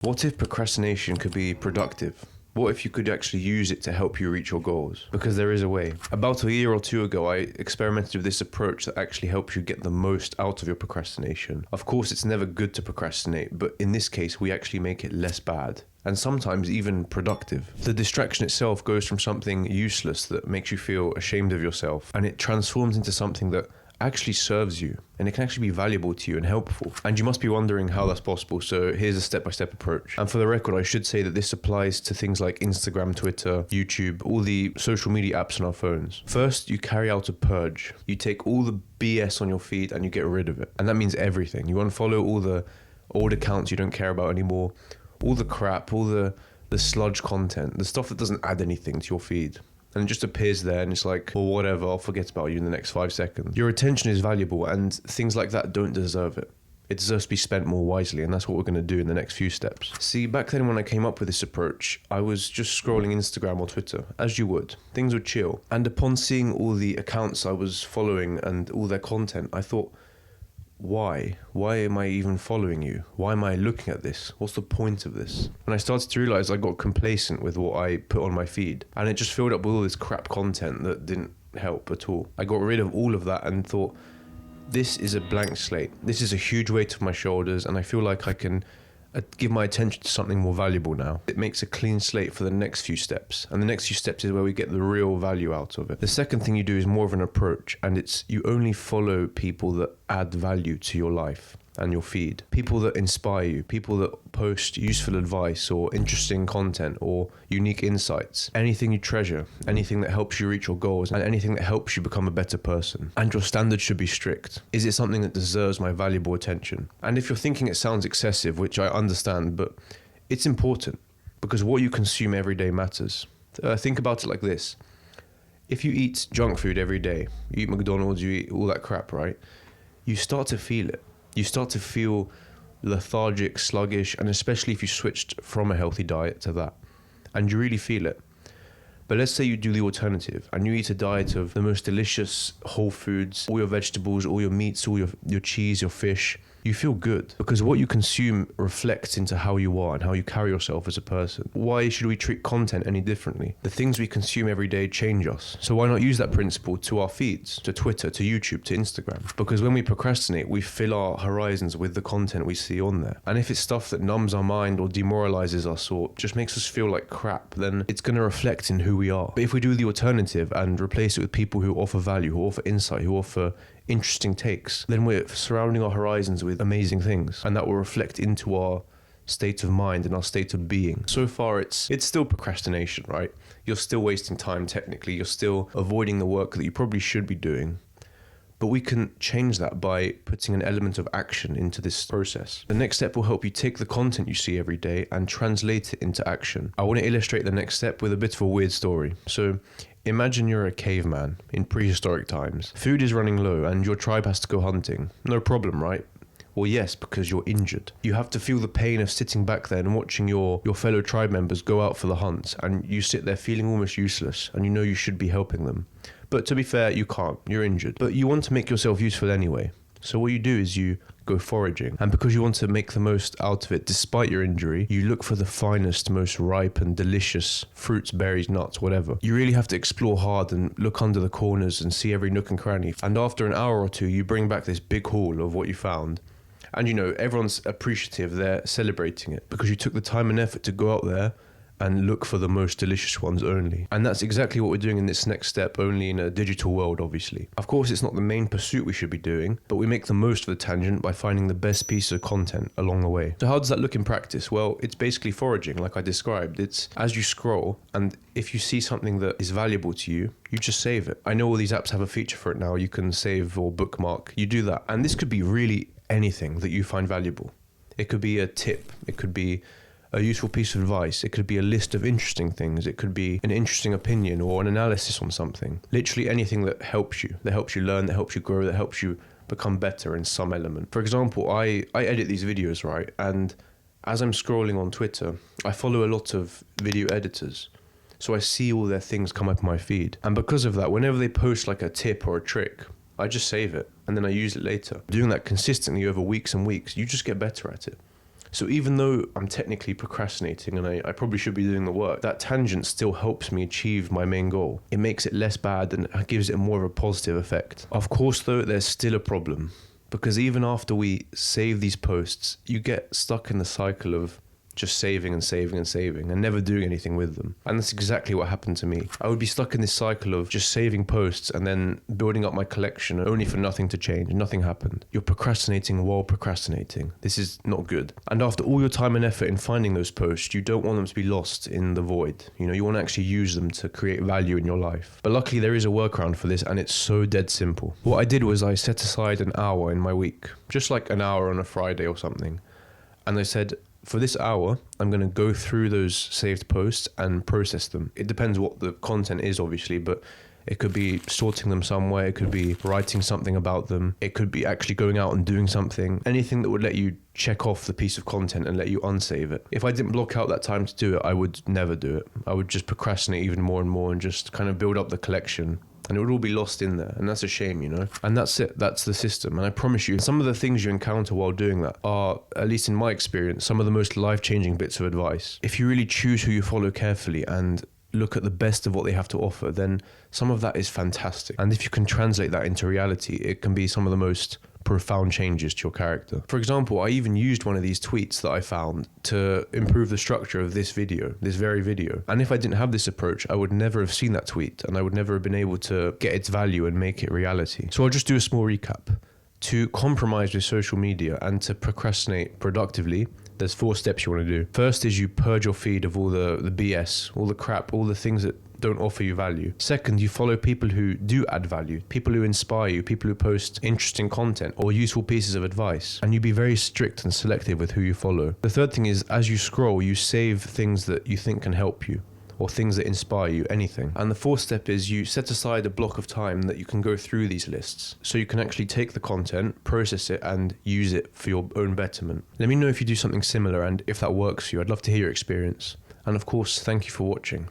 What if procrastination could be productive? What if you could actually use it to help you reach your goals? Because there is a way. About a year or two ago, I experimented with this approach that actually helps you get the most out of your procrastination. Of course, it's never good to procrastinate, but in this case, we actually make it less bad. And sometimes even productive. The distraction itself goes from something useless that makes you feel ashamed of yourself, and it transforms into something that actually serves you, and it can actually be valuable to you and helpful. And you must be wondering how that's possible, so here's a step-by-step approach. And for the record, I should say that this applies to things like Instagram, Twitter, YouTube, all the social media apps on our phones. First, you carry out a purge. You take all the BS on your feed and you get rid of it. And that means everything. You unfollow all the old accounts you don't care about anymore, all the crap, all the sludge content, the stuff that doesn't add anything to your feed. And it just appears there and it's like, well, whatever, I'll forget about you in the next 5 seconds. Your attention is valuable and things like that don't deserve it. It deserves to be spent more wisely, and that's what we're going to do in the next few steps. See, back then when I came up with this approach, I was just scrolling Instagram or Twitter, as you would. Things would chill. And upon seeing all the accounts I was following and all their content, I thought, why? Why am I even following you? Why am I looking at this? What's the point of this? And I started to realize I got complacent with what I put on my feed, and it just filled up with all this crap content that didn't help at all. I got rid of all of that and thought, this is a blank slate. This is a huge weight off my shoulders, and I feel like I can give my attention to something more valuable now. It makes a clean slate for the next few steps, and the next few steps is where we get the real value out of it. The second thing you do is more of an approach, and it's you only follow people that add value to your life and your feed. People that inspire you, people that post useful advice or interesting content or unique insights. Anything you treasure, anything that helps you reach your goals, and anything that helps you become a better person. And your standards should be strict. Is it something that deserves my valuable attention? And if you're thinking it sounds excessive, which I understand, but it's important because what you consume every day matters. Think about it like this. If you eat junk food every day, you eat McDonald's, you eat all that crap, right? You start to feel it. You start to feel lethargic, sluggish, and especially if you switched from a healthy diet to that. And you really feel it. But let's say you do the alternative and you eat a diet of the most delicious whole foods, all your vegetables, all your meats, all your cheese, your fish. You feel good because what you consume reflects into how you are and how you carry yourself as a person. Why should we treat content any differently? The things we consume every day change us. So why not use that principle to our feeds, to Twitter, to YouTube, to Instagram? Because when we procrastinate, we fill our horizons with the content we see on there. And if it's stuff that numbs our mind or demoralizes us or just makes us feel like crap, then it's going to reflect in who we are. But if we do the alternative and replace it with people who offer value, who offer insight, who offer interesting takes, then we're surrounding our horizons with amazing things, and that will reflect into our state of mind and our state of being. So far it's still procrastination, right? You're still wasting time technically, you're still avoiding the work that you probably should be doing. But we can change that by putting an element of action into this process. The next step will help you take the content you see every day and translate it into action. I want to illustrate the next step with a bit of a weird story. So imagine you're a caveman in prehistoric times. Food is running low and your tribe has to go hunting. No problem, right? Well, yes, because you're injured. You have to feel the pain of sitting back there and watching your fellow tribe members go out for the hunt, and you sit there feeling almost useless, and you know you should be helping them. But to be fair, you can't. You're injured. But you want to make yourself useful anyway. So what you do is you go foraging. And because you want to make the most out of it despite your injury, you look for the finest, most ripe and delicious fruits, berries, nuts, whatever. You really have to explore hard and look under the corners and see every nook and cranny. And after an hour or two, you bring back this big haul of what you found. And you know, everyone's appreciative, they're celebrating it because you took the time and effort to go out there and look for the most delicious ones only. And that's exactly what we're doing in this next step, only in a digital world, obviously. Of course, it's not the main pursuit we should be doing, but we make the most of the tangent by finding the best piece of content along the way. So how does that look in practice? Well, it's basically foraging, like I described. It's as you scroll, and if you see something that is valuable to you, you just save it. I know all these apps have a feature for it now. You can save or bookmark. You do that. And this could be really anything that you find valuable. It could be a tip. It could be a useful piece of advice. It could be a list of interesting things. It could be an interesting opinion or an analysis on something. Literally anything that helps you learn, that helps you grow, that helps you become better in some element. For example, I edit these videos, right? And as I'm scrolling on Twitter, I follow a lot of video editors. So I see all their things come up in my feed. And because of that, whenever they post like a tip or a trick, I just save it and then I use it later. Doing that consistently over weeks and weeks, you just get better at it. So even though I'm technically procrastinating and I probably should be doing the work, that tangent still helps me achieve my main goal. It makes it less bad and gives it more of a positive effect. Of course, though, there's still a problem, because even after we save these posts, you get stuck in the cycle of just saving and saving and saving and never doing anything with them. And that's exactly what happened to me. I would be stuck in this cycle of just saving posts and then building up my collection only for nothing to change. Nothing happened. You're procrastinating while procrastinating. This is not good. And after all your time and effort in finding those posts, you don't want them to be lost in the void. You know, you want to actually use them to create value in your life. But luckily there is a workaround for this, and it's so dead simple. What I did was I set aside an hour in my week, just like an hour on a Friday or something. And I said, for this hour, I'm going to go through those saved posts and process them. It depends what the content is, obviously, but it could be sorting them somewhere. It could be writing something about them. It could be actually going out and doing something. Anything that would let you check off the piece of content and let you unsave it. If I didn't block out that time to do it, I would never do it. I would just procrastinate even more and more and just kind of build up the collection. And it would all be lost in there. And that's a shame, you know? And that's it. That's the system. And I promise you, some of the things you encounter while doing that are, at least in my experience, some of the most life-changing bits of advice. If you really choose who you follow carefully and look at the best of what they have to offer, then some of that is fantastic. And if you can translate that into reality, it can be some of the most profound changes to your character. For example, I even used one of these tweets that I found to improve the structure of this video, this very video. And if I didn't have this approach, I would never have seen that tweet and I would never have been able to get its value and make it reality. So I'll just do a small recap. To compromise with social media and to procrastinate productively, there's 4 steps you want to do. First is you purge your feed of all the BS, all the crap, all the things that don't offer you value. Second, you follow people who do add value, people who inspire you, people who post interesting content or useful pieces of advice. And you be very strict and selective with who you follow. The third thing is, as you scroll, you save things that you think can help you, or things that inspire you, anything. And the 4th step is you set aside a block of time that you can go through these lists. So you can actually take the content, process it, and use it for your own betterment. Let me know if you do something similar and if that works for you. I'd love to hear your experience. And of course, thank you for watching.